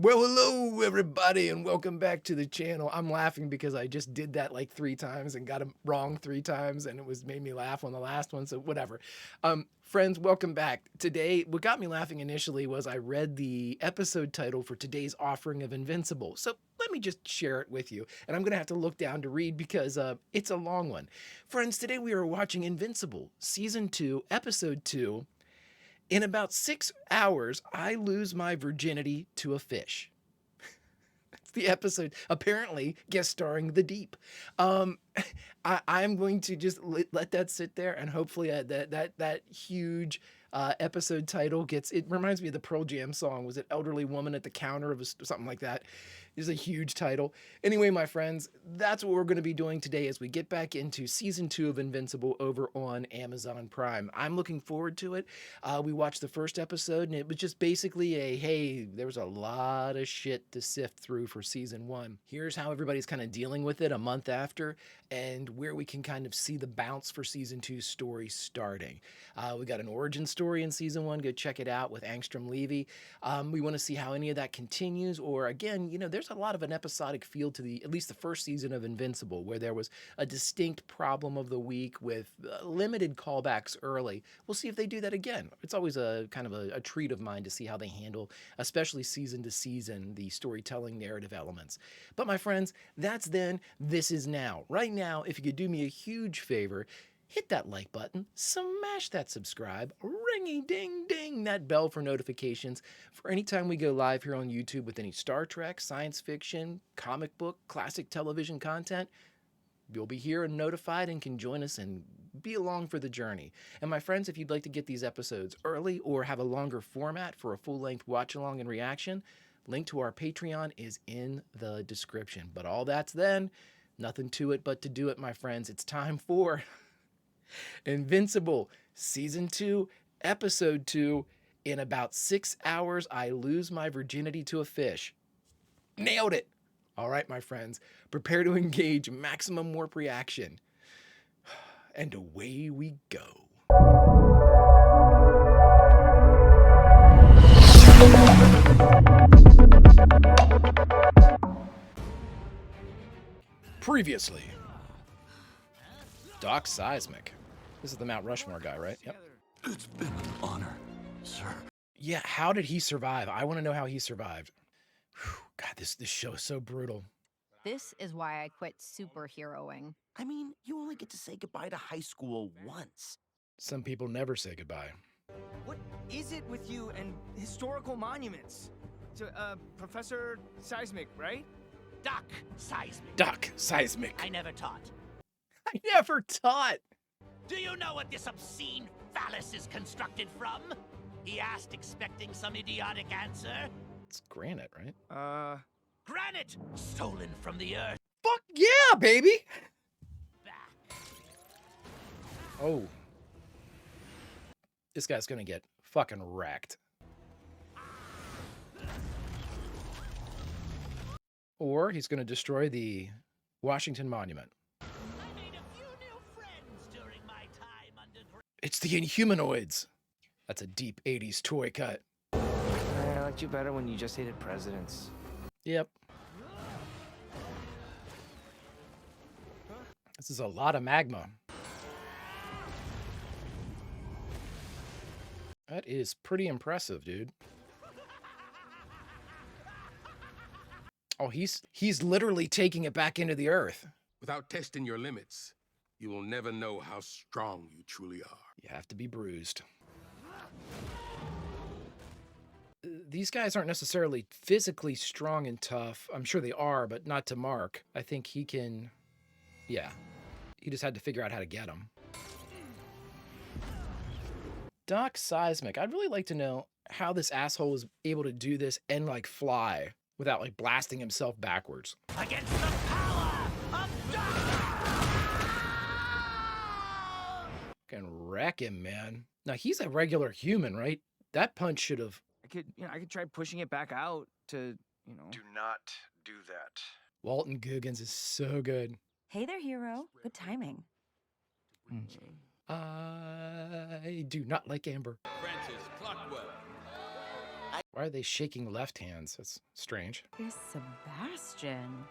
Well, hello everybody and welcome back to the channel. I'm laughing because I just did that like 3 times and got it wrong 3 times and it made me laugh on the last one, so whatever. Friends, welcome back. Today, what got me laughing initially was I read the episode title for today's offering of Invincible. So let me just share it with you. And I'm going to have to look down to read because it's a long one. Friends, today we are watching Invincible, Season 2, Episode 2. In about 6 hours, I lose my virginity to a fish. That's the episode, apparently guest starring The Deep. I'm going to just let that sit there, and hopefully that huge episode title it reminds me of the Pearl Jam song. Was it Elderly Woman at the Counter of something like that? It's a huge title. Anyway, my friends, that's what we're going to be doing today as we get back into Season 2 of Invincible over on Amazon Prime. I'm looking forward to it. We watched the first episode, and it was just basically hey, there was a lot of shit to sift through for Season 1. Here's how everybody's kind of dealing with it a month after, and where we can kind of see the bounce for Season 2's story starting. We got an origin story in Season 1. Go check it out with Angstrom Levy. We want to see how any of that continues, or again, there's a lot of an episodic feel to at least the first season of Invincible, where there was a distinct problem of the week with limited callbacks early. We'll see if they do that again. It's always a kind of a treat of mine to see how they handle, especially season to season, the storytelling narrative elements. But my friends, that's then, this is now. Right now, if you could do me a huge favor, hit that like button, smash that subscribe, ringy ding ding that bell for notifications for any time we go live here on YouTube with any Star Trek, science fiction, comic book, classic television content. You'll be here and notified and can join us and be along for the journey. And my friends, if you'd like to get these episodes early or have a longer format for a full-length watch-along and reaction, link to our Patreon is in the description. But all that's then, nothing to it but to do it, my friends. It's time for Invincible, Season 2, Episode 2. In about 6 hours, I lose my virginity to a fish. Nailed it! All right, my friends, prepare to engage maximum warp reaction. And away we go. Previously, Doc Seismic. This is the Mount Rushmore guy, right? Yep. It's been an honor, sir. Yeah, how did he survive? I want to know how he survived. Whew, God, this show is so brutal. This is why I quit superheroing. I mean, you only get to say goodbye to high school once. Some people never say goodbye. What is it with you and historical monuments? Professor Seismic, right? Doc Seismic. Doc Seismic. I never taught. I never taught. Do you know what this obscene phallus is constructed from? He asked, expecting some idiotic answer. It's granite, right? Granite, stolen from the earth. Fuck yeah, baby! Back. Oh. This guy's gonna get fucking wrecked. Or he's gonna destroy the Washington Monument. I made a few new friends during my time underground. It's the Inhumanoids. That's a deep 80s toy cut. I liked you better when you just hated presidents. Yep. This is a lot of magma. That is pretty impressive, dude. Oh, he's literally taking it back into the earth. Without testing your limits, you will never know how strong you truly are. You have to be bruised. These guys aren't necessarily physically strong and tough. I'm sure they are, but not to Mark. I think he can... Yeah. He just had to figure out how to get them. Doc Seismic. I'd really like to know how this asshole was able to do this and, like, fly without, like, blasting himself backwards. Against the power of darkness! Can wreck him, man. Now, he's a regular human, right? That punch should have... I could try pushing it back out to, Do not do that. Walton Goggins is so good. Hey there, hero. Good timing. I do not like Amber. Francis Clockwell. Why are they shaking left hands? That's strange. Here's Sebastian.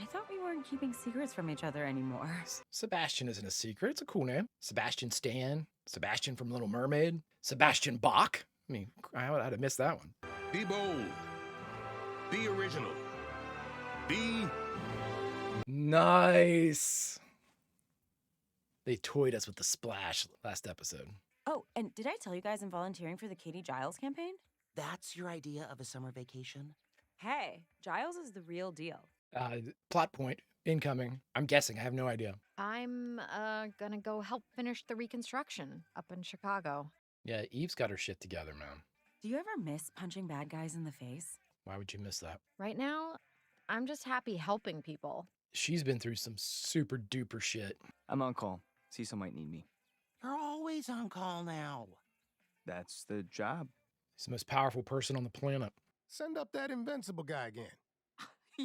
I thought we weren't keeping secrets from each other anymore. Sebastian isn't a secret. It's a cool name. Sebastian Stan. Sebastian from Little Mermaid. Sebastian Bach. I mean, I'd have missed that one. Be bold. Be original. Be... Nice. They toyed us with the splash last episode. Oh, and did I tell you guys I'm volunteering for the Katie Giles campaign? That's your idea of a summer vacation? Hey, Giles is the real deal. Plot point incoming. I'm guessing. I have no idea. I'm gonna go help finish the reconstruction up in Chicago. Yeah, Eve's got her shit together, man. Do you ever miss punching bad guys in the face? Why would you miss that? Right now, I'm just happy helping people. She's been through some super duper shit. I'm on call. Cecil might need me. You're always on call now. That's the job. He's the most powerful person on the planet. Send up that Invincible guy again.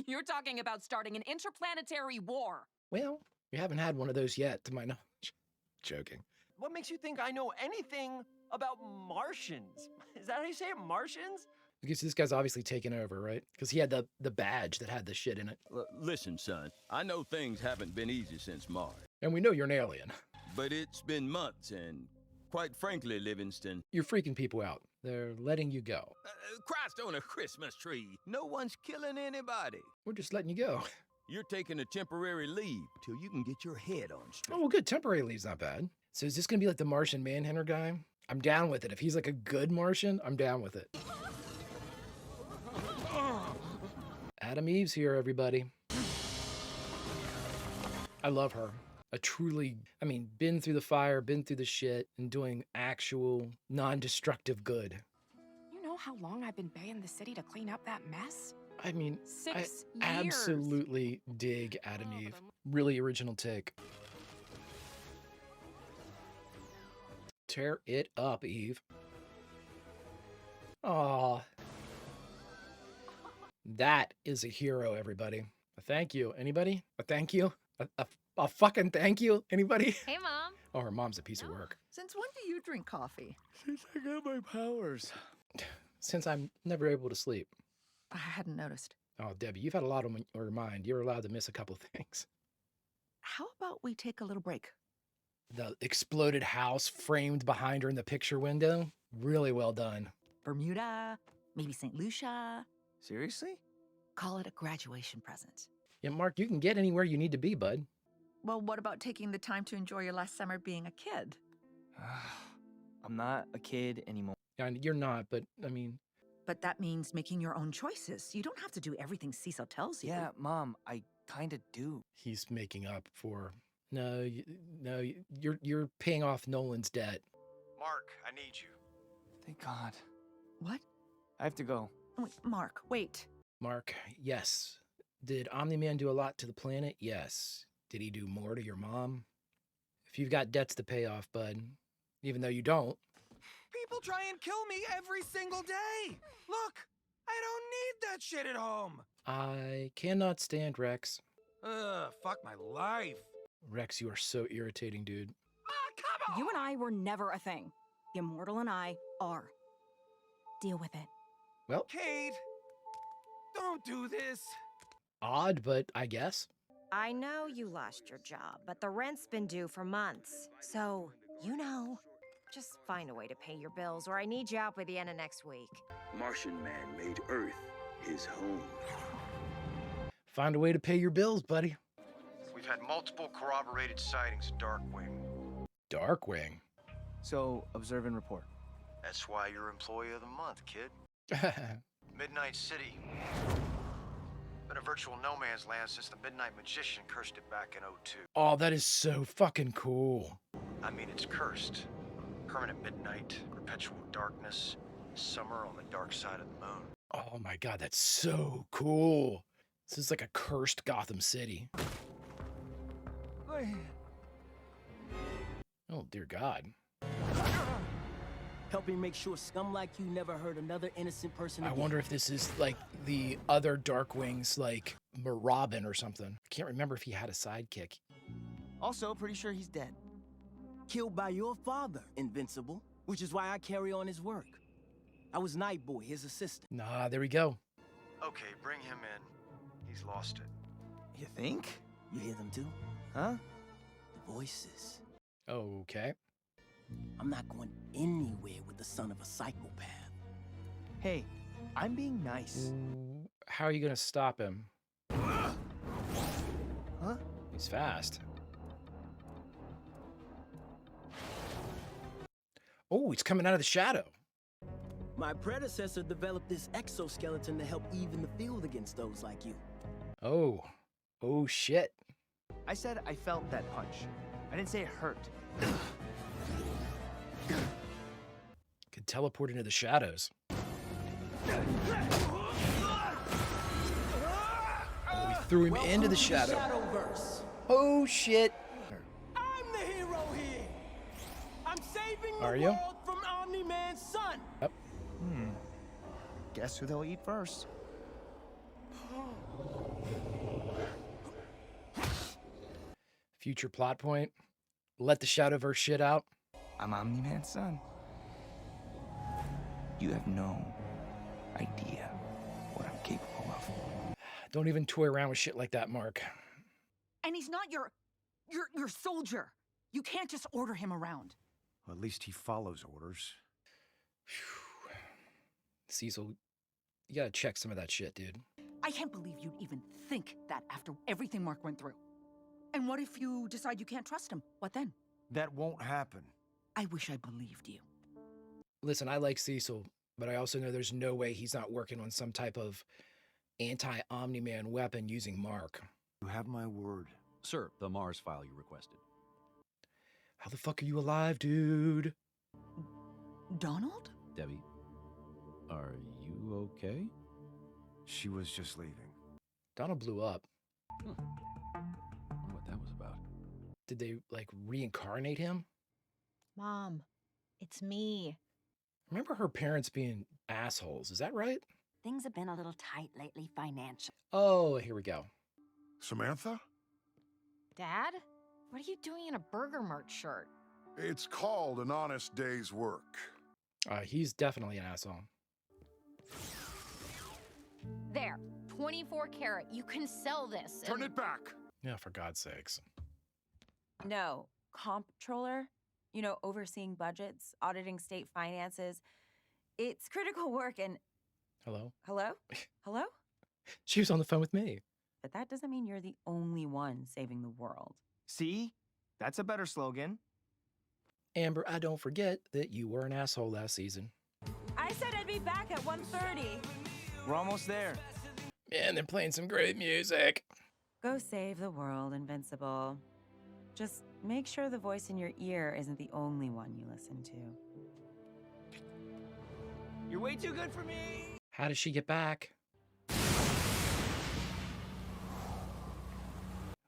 You're talking about starting an interplanetary war. Well, we haven't had one of those yet, to my knowledge. Joking. What makes you think I know anything about Martians? Is that how you say it, Martians? Because this guy's obviously taken over, right? Because he had the badge that had the shit in it. Listen, son, I know things haven't been easy since Mars. And we know you're an alien. But it's been months, and quite frankly, Livingston... You're freaking people out. They're letting you go. Christ on a Christmas tree. No one's killing anybody. We're just letting you go. You're taking a temporary leave till you can get your head on straight. Oh, well, good. Temporary leave's not bad. So is this going to be like the Martian Manhunter guy? I'm down with it. If he's like a good Martian, I'm down with it. Adam Eve's here, everybody. I love her. Been through the fire, been through the shit, and doing actual non-destructive good. You know how long I've been baying the city to clean up that mess? I mean, 6 I years. absolutely dig Adam Eve. Really original take. Tear it up, Eve. Aw. That is a hero, everybody. A thank you. Anybody? A thank you? A fucking thank you? Anybody? Hey, Mom. Oh, her mom's a piece of work. Since when do you drink coffee? Since I got my powers. Since I'm never able to sleep. I hadn't noticed. Oh, Debbie, you've had a lot on your mind. You're allowed to miss a couple things. How about we take a little break? The exploded house framed behind her in the picture window. Really well done. Bermuda, maybe St. Lucia. Seriously? Call it a graduation present. Yeah, Mark, you can get anywhere you need to be, bud. Well, what about taking the time to enjoy your last summer being a kid? I'm not a kid anymore. Yeah, you're not, but I mean... But that means making your own choices. You don't have to do everything Cecil tells you. Yeah, Mom, I kind of do. He's making up for... No, you're paying off Nolan's debt. Mark, I need you. Thank God. What? I have to go. Wait, Mark, wait. Mark, yes. Did Omni-Man do a lot to the planet? Yes. Did he do more to your mom? If you've got debts to pay off, bud, even though you don't. People try and kill me every single day. Look, I don't need that shit at home. I cannot stand Rex. Fuck my life. Rex, you are so irritating, dude. Come on. You and I were never a thing. The Immortal and I are. Deal with it. Well, Kate, don't do this. odd, but I guess. I know you lost your job, but the rent's been due for months. So, just find a way to pay your bills, or I need you out by the end of next week. Martian Man made Earth his home. Find a way to pay your bills, buddy. We've had multiple corroborated sightings of Darkwing. Darkwing? So, observe and report. That's why you're Employee of the Month, kid. Midnight City. Been a virtual no man's land since the Midnight Magician cursed it back in '02. Oh, that is so fucking cool. I mean, it's cursed. Permanent midnight, perpetual darkness, summer on the dark side of the moon. Oh my god, that's so cool. This is like a cursed Gotham City. Oh, dear God. Helping make sure scum like you never hurt another innocent person I again. wonder if this is like the other Darkwing's, like Robin or something. I can't remember if he had a sidekick. Also, pretty sure he's dead. Killed by your father, Invincible, which is why I carry on his work. I was night boy, his assistant. Nah, there we go. Okay, bring him in. He's lost it. You think? You hear them too? Huh? The voices. Okay. I'm not going anywhere with the son of a psychopath. Hey, I'm being nice. How are you gonna stop him? Huh? He's fast. Oh, he's coming out of the shadow. My predecessor developed this exoskeleton to help even the field against those like you. Oh. Oh, shit. I said I felt that punch. I didn't say it hurt. Could teleport into the shadows. Oh, we threw him into the shadow. Shadowverse. Oh, shit. I'm the hero here. I'm saving the Are you? world from Omni-Man's son. Yep. Guess who they'll eat first? Future plot point. Let the Shadowverse shit out. I'm Omni-Man's son. You have no idea what I'm capable of. Don't even toy around with shit like that, Mark. And he's not your soldier. You can't just order him around. Well, at least he follows orders. Cecil, you gotta check some of that shit, dude. I can't believe you'd even think that after everything Mark went through. And what if you decide you can't trust him? What then? That won't happen. I wish I believed you. Listen, I like Cecil, but I also know there's no way he's not working on some type of anti-Omni-Man weapon using Mark. You have my word. Sir, the Mars file you requested. How the fuck are you alive, dude? Donald? Debbie, are you okay? She was just leaving. Donald blew up. I wonder what that was about. Did they, like, reincarnate him? Mom, it's me. Remember her parents being assholes, is that right? Things have been a little tight lately financially. Oh, here we go. Samantha? Dad? What are you doing in a Burger Mart shirt? It's called an honest day's work. He's definitely an asshole. There, 24 karat. You can sell this. Turn it back. Yeah, for God's sakes. No, comptroller, you know, overseeing budgets, auditing state finances. It's critical work and... Hello? Hello? Hello? She was on the phone with me. But that doesn't mean you're the only one saving the world. See? That's a better slogan. Amber, I don't forget that you were an asshole last season. I said I'd be back at 1:30. We're almost there. Man, they're playing some great music. Go save the world, Invincible. Just make sure the voice in your ear isn't the only one you listen to. You're way too good for me. How does she get back?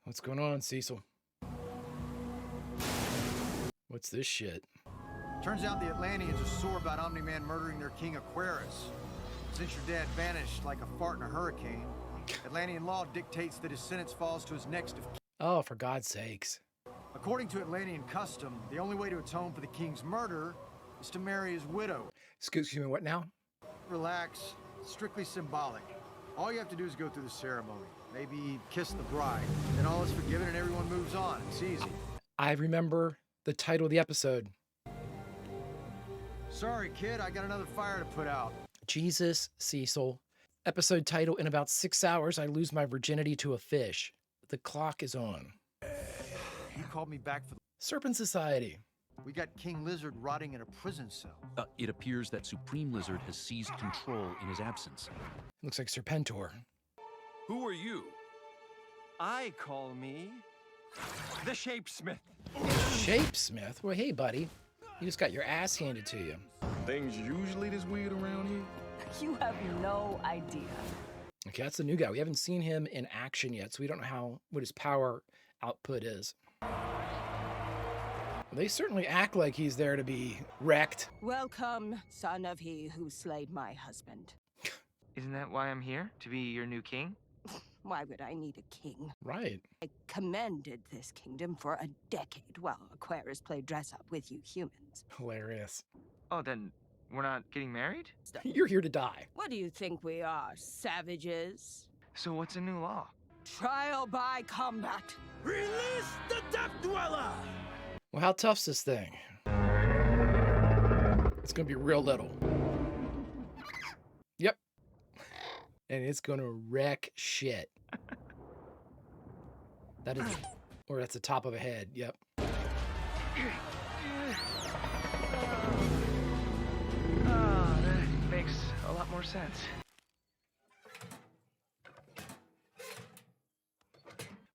What's going on, Cecil? What's this shit? Turns out the Atlanteans are sore about Omni-Man murdering their king Aquarius. Since your dad vanished like a fart in a hurricane, Atlantean law dictates that his sentence falls to his next of kin. Oh, for God's sakes. According to Atlantean custom, the only way to atone for the king's murder is to marry his widow. Excuse me, what now? Relax. Strictly symbolic. All you have to do is go through the ceremony. Maybe kiss the bride. Then all is forgiven and everyone moves on. It's easy. I remember the title of the episode. Sorry, kid. I got another fire to put out. Jesus, Cecil. Episode title: In about 6 hours, I lose my virginity to a fish. The clock is on. You called me back for... Serpent Society. We got King Lizard rotting in a prison cell. It appears that Supreme Lizard has seized control in his absence. Looks like Serpentor. Who are you? I call me the Shapesmith. Shapesmith? Well, hey, buddy. You just got your ass handed to you. Things usually this weird around here? You have no idea. Okay, that's the new guy. We haven't seen him in action yet, so we don't know what his power output is. They certainly act like he's there to be wrecked. Welcome, son of he who slayed my husband. Isn't that why I'm here? To be your new king? Why would I need a king? Right. I commanded this kingdom for a decade while Aquarius played dress up with you humans. Hilarious. Oh, then we're not getting married? You're here to die. What do you think we are, savages? So what's a new law? Trial by combat. Release the Death Dweller! Well, how tough's this thing? It's gonna be real little. Yep. And it's gonna wreck shit. That is, or that's the top of a head. Yep. That makes a lot more sense.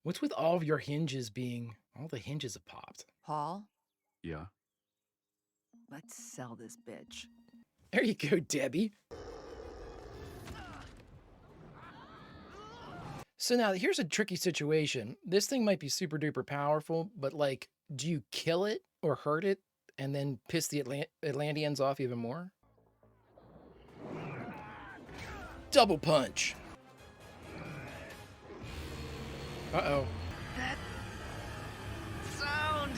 What's with all of your hinges being, all the hinges have popped? Paul, Yeah. let's sell this bitch. There you go, Debbie. So now here's a tricky situation. This thing might be super duper powerful, but like, do you kill it or hurt it and then piss the Atlanteans off even more? Double punch. Uh-oh. That sound.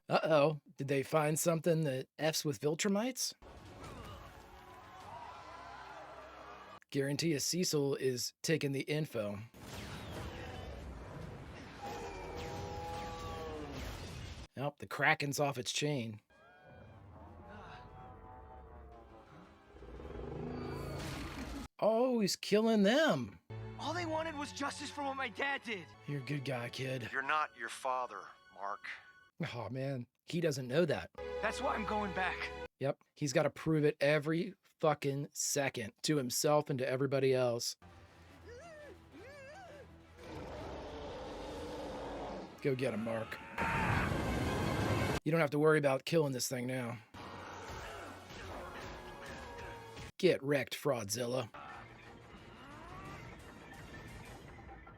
Uh-oh. Did they find something that F's with Viltrumites? Guarantee a Cecil is taking the info. Nope, the Kraken's off its chain. Oh, he's killing them. All they wanted was justice for what my dad did. You're a good guy, kid. You're not your father, Mark. Oh, man. He doesn't know that. That's why I'm going back. Yep. He's got to prove it every fucking second to himself and to everybody else. Go get him, Mark. You don't have to worry about killing this thing now. Get wrecked, Fraudzilla.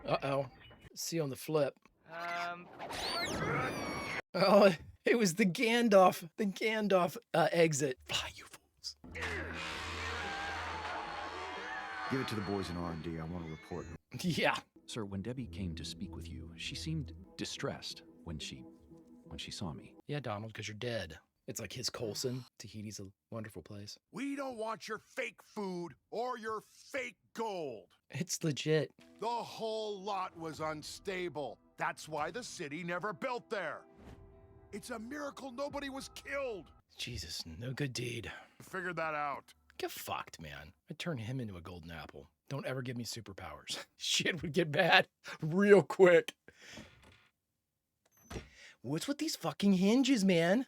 Uh-oh. See you on the flip. Oh, it was the Gandalf exit. Fly, you fools. Give it to the boys in R&D. I want to report. Yeah. Sir, when Debbie came to speak with you, she seemed distressed when she saw me. Yeah, Donald, because you're dead. It's like his Coulson. Tahiti's a wonderful place. We don't want your fake food or your fake gold. It's legit. The whole lot was unstable. That's why the city never built there. It's a miracle nobody was killed. Jesus, no good deed. Figured that out. Get fucked, man. I'd turn him into a golden apple. Don't ever give me superpowers. Shit would get bad real quick. What's with these fucking hinges, man?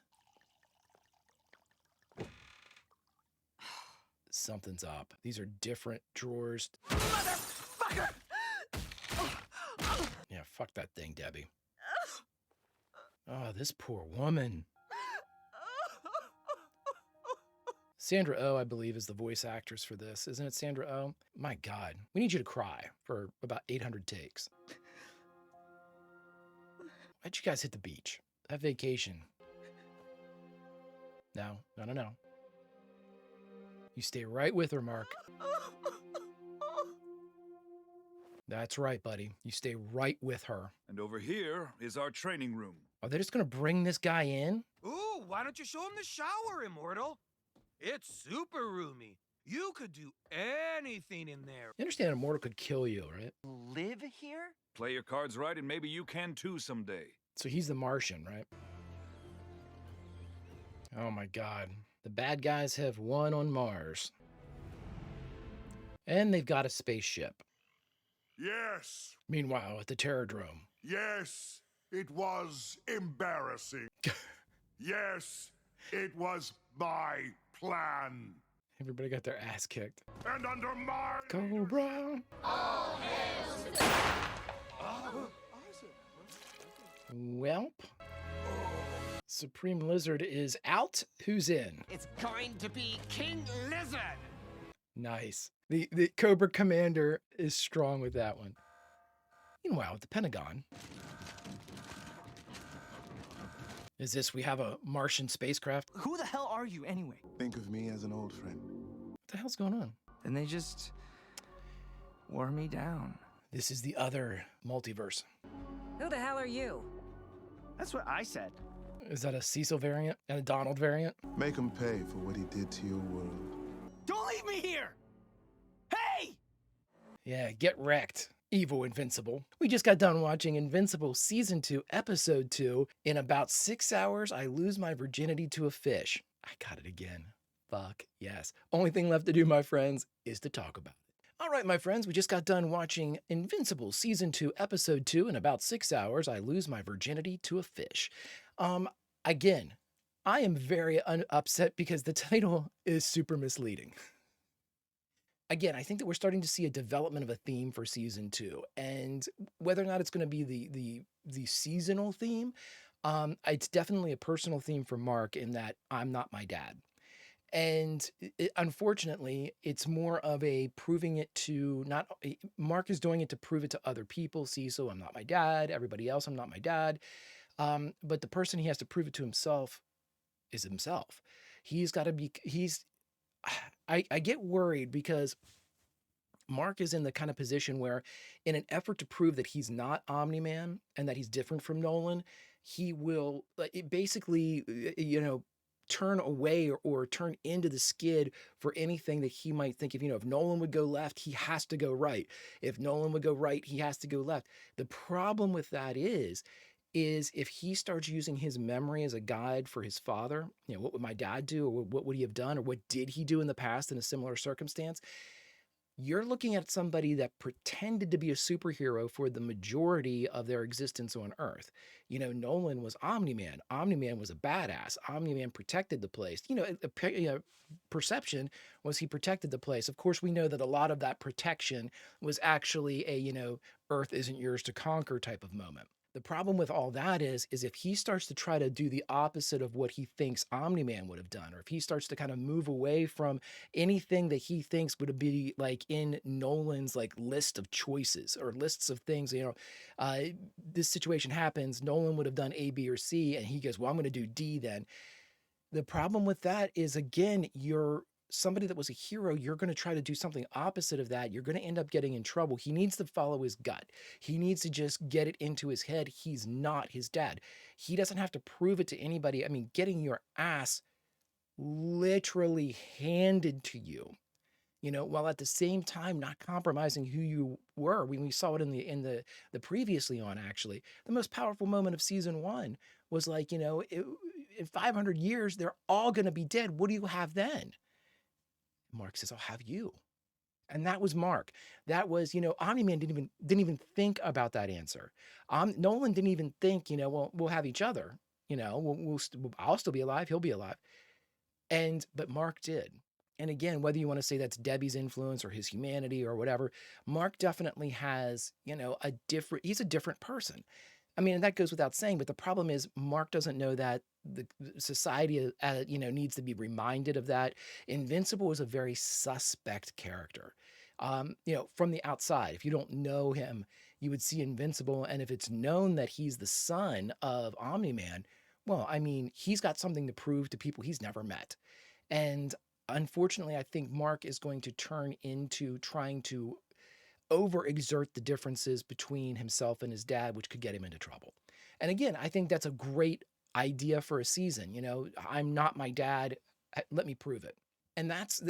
Something's up. These are different drawers. Motherfucker! Yeah, fuck that thing, Debbie. Oh, this poor woman. Sandra Oh, I believe, is the voice actress for this. Isn't it Sandra Oh? My God. We need you to cry for about 800 takes. Why'd you guys hit the beach? Have vacation. No. You stay right with her, Mark. That's right, buddy. You stay right with her. And over here is our training room. Are they just gonna bring this guy in? Ooh, why don't you show him the shower, Immortal? It's super roomy. You could do anything in there. You understand Immortal could kill you, right? Live here? Play your cards right, and maybe you can too someday. So he's the Martian, right? Oh my God. The bad guys have won on Mars. And they've got a spaceship. Yes. Meanwhile, at the Terradrome. Yes, it was embarrassing. Yes, it was my plan. Everybody got their ass kicked. And under my Cobra. all hails to Welp. Supreme Lizard is out. Who's in? It's going to be King Lizard. Nice. The Cobra Commander is strong with that one. Meanwhile, at the Pentagon. Is this, we have a Martian spacecraft? Who the hell are you anyway? Think of me as an old friend. What the hell's going on? And they just wore me down. This is the other multiverse. Who the hell are you? That's what I said. Is that a Cecil variant and a Donald variant? Make him pay for what he did to your world. Don't leave me here! Hey! Yeah, get wrecked, evil Invincible. We just got done watching Invincible Season 2, Episode 2. In about 6 hours, I lose my virginity to a fish. I got it again. Fuck yes. Only thing left to do, my friends, is to talk about it. All right, my friends, we just got done watching Invincible Season 2, Episode 2. In about 6 hours, I lose my virginity to a fish. Again, I am very upset because the title is super misleading. Again, I think that we're starting to see a development of a theme for Season 2. And whether or not it's going to be the seasonal theme, it's definitely a personal theme for Mark in that I'm not my dad. And unfortunately, it's more of a proving it to not, Mark is doing it to prove it to other people. See, so I'm not my dad, everybody else, I'm not my dad. But the person he has to prove it to himself is himself. He's got to be, I get worried because Mark is in the kind of position where in an effort to prove that he's not Omni-Man and that he's different from Nolan, he will basically, turn away or turn into the skid for anything that he might think if Nolan would go left, he has to go right. If Nolan would go right, he has to go left. The problem with that is if he starts using his memory as a guide for his father, what would my dad do? Or what would he have done? Or what did he do in the past in a similar circumstance? You're looking at somebody that pretended to be a superhero for the majority of their existence on Earth. Nolan was Omni-Man. Omni-Man was a badass. Omni-Man protected the place. Perception was he protected the place. Of course, we know that a lot of that protection was actually a, Earth isn't yours to conquer type of moment. The problem with all that is if he starts to try to do the opposite of what he thinks Omni-Man would have done, or if he starts to kind of move away from anything that he thinks would be like in Nolan's like list of choices or lists of things, this situation happens, Nolan would have done A, B, or C, and he goes, well, I'm going to do D then. The problem with that is, again, you're somebody that was a hero, you're going to try to do something opposite of that. You're going to end up getting in trouble. He needs to follow his gut. He needs to just get it into his head. He's not his dad. He doesn't have to prove it to anybody. I mean, getting your ass literally handed to you, while at the same time not compromising who you were. When we saw it in the previously on, actually, the most powerful moment of season 1 was like, in 500 years, they're all going to be dead. What do you have then? Mark says, I'll have you. And that was Mark. That was, Omni-Man didn't even think about that answer. Nolan didn't even think, well, we'll have each other. I'll still be alive. He'll be alive. But Mark did. And again, whether you want to say that's Debbie's influence or his humanity or whatever, Mark definitely has, he's a different person. I mean, and that goes without saying, but the problem is Mark doesn't know that the society, needs to be reminded of that. Invincible is a very suspect character. From the outside, if you don't know him, you would see Invincible. And if it's known that he's the son of Omni-Man, well, I mean, he's got something to prove to people he's never met. And unfortunately, I think Mark is going to turn into trying to overexert the differences between himself and his dad, which could get him into trouble. And again, I think that's a great idea for a season. I'm not my dad. Let me prove it. And that's,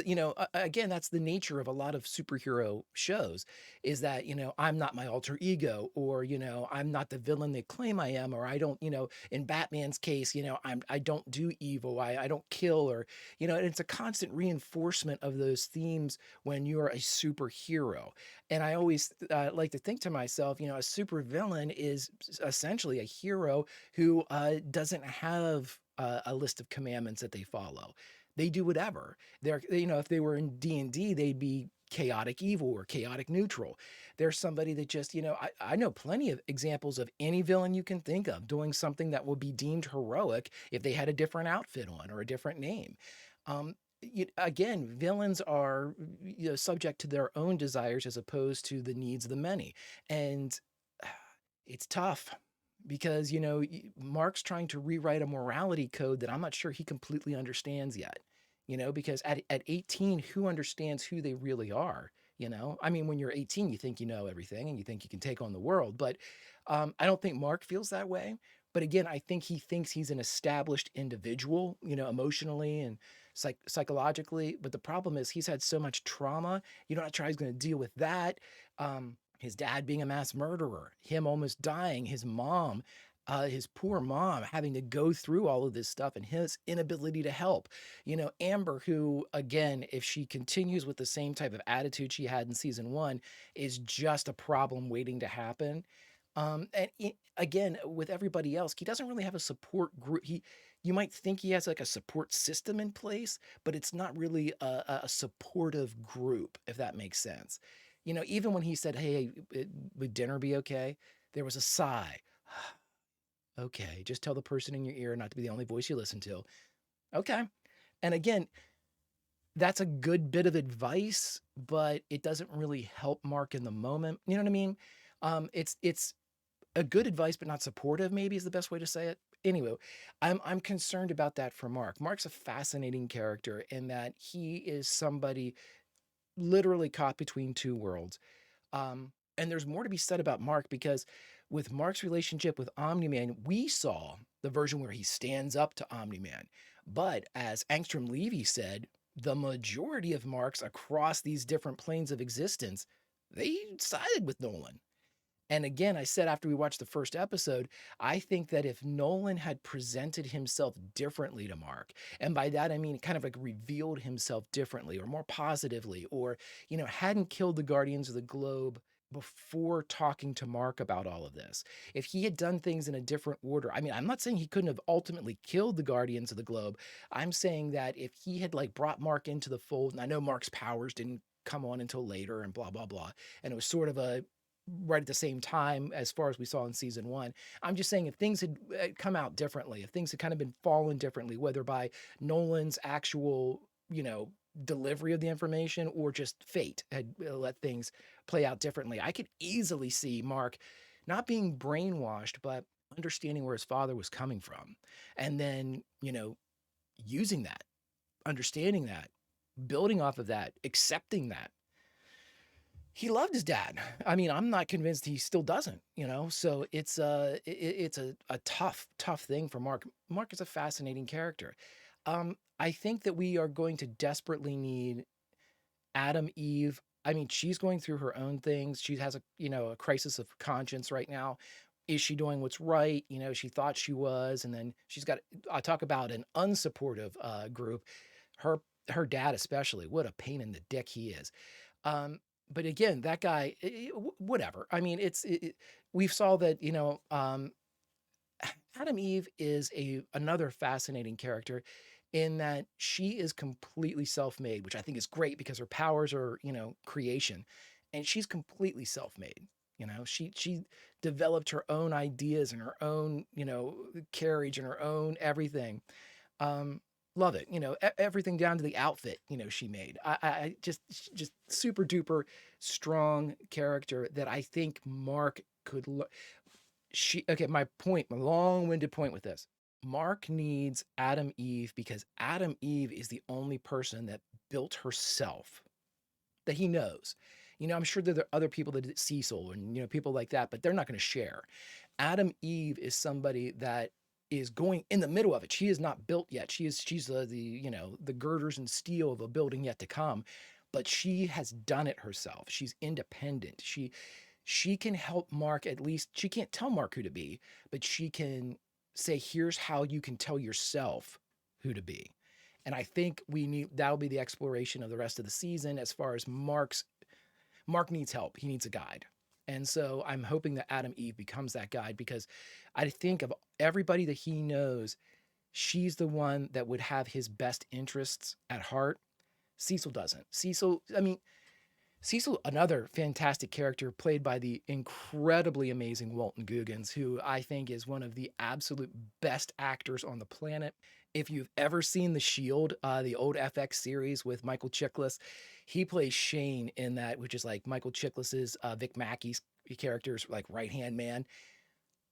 again, that's the nature of a lot of superhero shows is that, I'm not my alter ego, or, I'm not the villain they claim I am, or I don't, in Batman's case, I don't do evil. I don't kill, or, and it's a constant reinforcement of those themes when you're a superhero. And I always like to think to myself, a supervillain is essentially a hero who doesn't have a list of commandments that they follow. They do whatever. If they were in D&D, they'd be chaotic evil or chaotic neutral. There's somebody that just, I know plenty of examples of any villain you can think of doing something that would be deemed heroic if they had a different outfit on or a different name. Again, villains are subject to their own desires as opposed to the needs of the many. And it's tough. Because, Mark's trying to rewrite a morality code that I'm not sure he completely understands yet, because at 18, who understands who they really are? I mean, when you're 18, you think you know everything and you think you can take on the world. But I don't think Mark feels that way. But again, I think he thinks he's an established individual, emotionally and psychologically. But the problem is he's had so much trauma. You know, not sure how he's going to deal with that. His dad being a mass murderer, him almost dying, his mom, his poor mom having to go through all of this stuff and his inability to help. Amber, who, again, if she continues with the same type of attitude she had in season 1, is just a problem waiting to happen. Again, with everybody else, he doesn't really have a support group. You might think he has like a support system in place, but it's not really a supportive group, if that makes sense. Even when he said, "Hey, would dinner be okay?" There was a sigh. Okay, just tell the person in your ear not to be the only voice you listen to. Okay. And again, that's a good bit of advice, but it doesn't really help Mark in the moment. You know what I mean? It's a good advice, but not supportive, maybe is the best way to say it. Anyway, I'm concerned about that for Mark. Mark's a fascinating character in that he is somebody literally caught between two worlds. And there's more to be said about Mark because with Mark's relationship with Omni-Man, we saw the version where he stands up to Omni-Man. But as Angstrom Levy said, the majority of Marks across these different planes of existence, they sided with Nolan. And again, I said after we watched the first episode, I think that if Nolan had presented himself differently to Mark, and by that I mean kind of like revealed himself differently or more positively, or, hadn't killed the Guardians of the Globe before talking to Mark about all of this, if he had done things in a different order, I mean, I'm not saying he couldn't have ultimately killed the Guardians of the Globe. I'm saying that if he had like brought Mark into the fold, and I know Mark's powers didn't come on until later and blah, blah, blah. And it was sort of a right at the same time as far as we saw in season 1. I'm just saying if things had come out differently, if things had kind of been fallen differently, whether by Nolan's actual, delivery of the information or just fate had let things play out differently, I could easily see Mark not being brainwashed, but understanding where his father was coming from. And then, using that, understanding that, building off of that, accepting that. He loved his dad. I mean, I'm not convinced he still doesn't, so it's a tough thing for Mark. Mark is a fascinating character. I think that we are going to desperately need Adam Eve. I mean, she's going through her own things. She has a crisis of conscience right now. Is she doing what's right? She thought she was, and then I talk about an unsupportive group. Her dad especially, what a pain in the dick he is. But again, that guy, whatever. I mean, we saw that, Adam Eve is another fascinating character in that she is completely self-made, which I think is great because her powers are, creation, and she's completely self-made. She developed her own ideas and her own, carriage and her own everything. Love it. Everything down to the outfit, she made. I just super duper strong character that I think Mark could my long-winded point with this. Mark needs Adam Eve because Adam Eve is the only person that built herself that he knows. I'm sure there are other people that did Cecil and, people like that, but they're not going to share. Adam Eve is somebody that is going in the middle of it. She is not built yet. She's the girders and steel of a building yet to come, but she has done it herself. She's independent. She can help Mark. At least she can't tell Mark who to be, but she can say, here's how you can tell yourself who to be. And I think that'll be the exploration of the rest of the season as far as Mark needs help. He needs a guide. And so I'm hoping that Adam Eve becomes that guide because I think of everybody that he knows, she's the one that would have his best interests at heart. Cecil doesn't. Cecil, another fantastic character played by the incredibly amazing Walton Goggins, who I think is one of the absolute best actors on the planet. If you've ever seen The Shield, the old FX series with Michael Chiklis, he plays Shane in that, which is like Michael Chiklis's Vic Mackey's character's like right-hand man.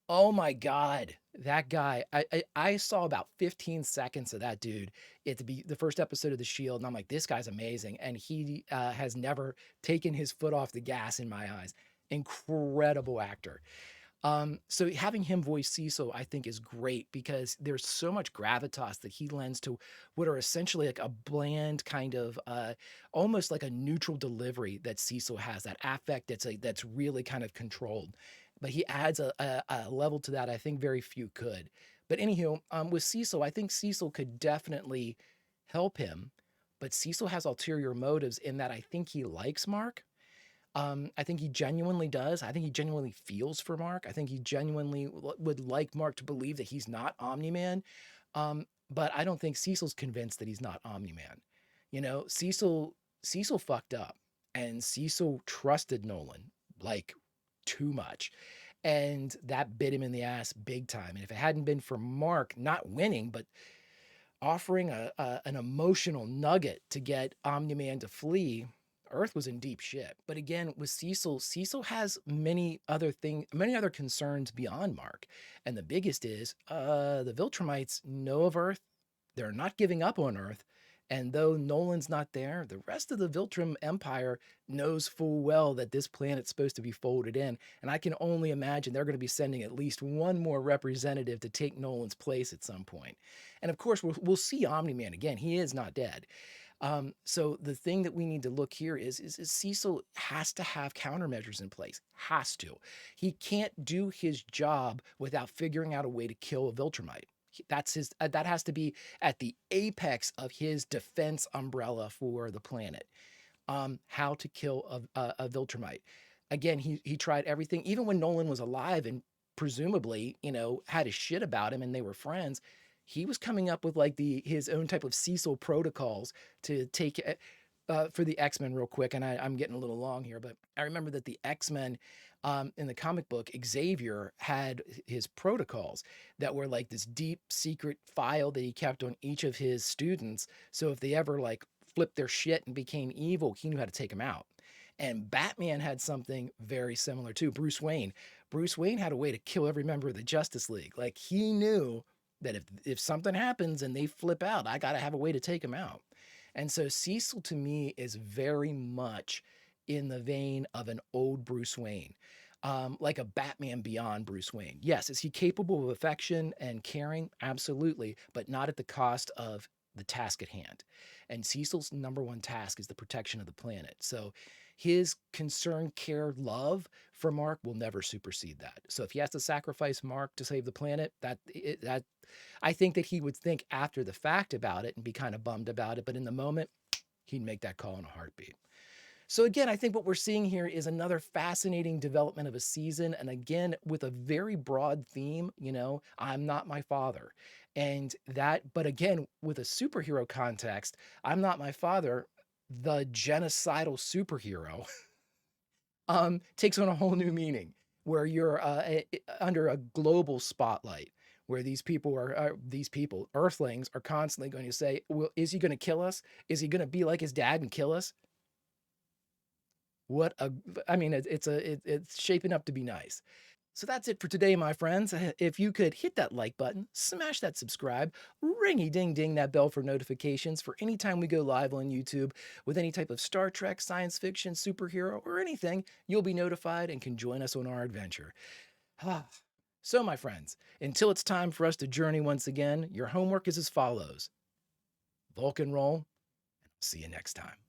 Oh my God, that guy. I saw about 15 seconds of that dude at the first episode of The Shield, and I'm like, this guy's amazing. And he has never taken his foot off the gas in my eyes. Incredible actor. So having him voice Cecil, I think, is great because there's so much gravitas that he lends to what are essentially like a bland kind of, almost like a neutral delivery that Cecil has, that affect that's really kind of controlled. But he adds a level to that I think very few could. But anywho, with Cecil, I think Cecil could definitely help him, but Cecil has ulterior motives in that I think he likes Mark. I think he genuinely does. I think he genuinely feels for Mark. I think he genuinely would like Mark to believe that he's not Omni-Man. But I don't think Cecil's convinced that he's not Omni-Man. You know, Cecil fucked up, and Cecil trusted Nolan like too much. And that bit him in the ass big time. And if it hadn't been for Mark not winning, but offering an emotional nugget to get Omni-Man to flee, Earth was in deep shit. But again, with Cecil, Cecil has many other concerns beyond Mark. And the biggest is the Viltrumites know of Earth. They're not giving up on Earth. And though Nolan's not there, the rest of the Viltrum Empire knows full well that this planet's supposed to be folded in. And I can only imagine they're going to be sending at least one more representative to take Nolan's place at some point. And of course, we'll see Omni-Man again. He is not dead. So the thing that we need to look here is Cecil has to have countermeasures in place. Has to. He can't do his job without figuring out a way to kill a Viltrumite. That's his. That has to be at the apex of his defense umbrella for the planet. How to kill a Viltrumite. Again, he tried everything, even when Nolan was alive and presumably, you know, had his shit about him and they were friends. He was coming up with like his own type of Cecil protocols to take for the X-Men real quick. And I'm getting a little long here, but I remember that the X-Men in the comic book, Xavier had his protocols that were like this deep secret file that he kept on each of his students. So if they ever like flipped their shit and became evil, he knew how to take them out. And Batman had something very similar too. Bruce Wayne had a way to kill every member of the Justice League. Like he knew that if something happens and they flip out, I got to have a way to take them out. And so Cecil to me is very much in the vein of an old Bruce Wayne, like a Batman beyond Bruce Wayne. Yes, is he capable of affection and caring? Absolutely, but not at the cost of the task at hand. And Cecil's number one task is the protection of the planet. So his concern, care, love for Mark will never supersede that. So if he has to sacrifice Mark to save the planet, that I think that he would think after the fact about it and be kind of bummed about it. But in the moment, he'd make that call in a heartbeat. So again, I think what we're seeing here is another fascinating development of a season. And again, with a very broad theme, you know, I'm not my father. And that, but again, with a superhero context, I'm not my father, the genocidal superhero, takes on a whole new meaning where you're under a global spotlight, where these people, Earthlings, are constantly going to say, well, is he going to kill us? Is he going to be like his dad and kill us? It's shaping up to be nice. So that's it for today, my friends. If you could hit that like button, smash that subscribe, ringy ding ding that bell for notifications for any time we go live on YouTube with any type of Star Trek, science fiction, superhero, or anything, you'll be notified and can join us on our adventure. So, my friends, until it's time for us to journey once again, your homework is as follows. Vulcan roll, and I'll see you next time.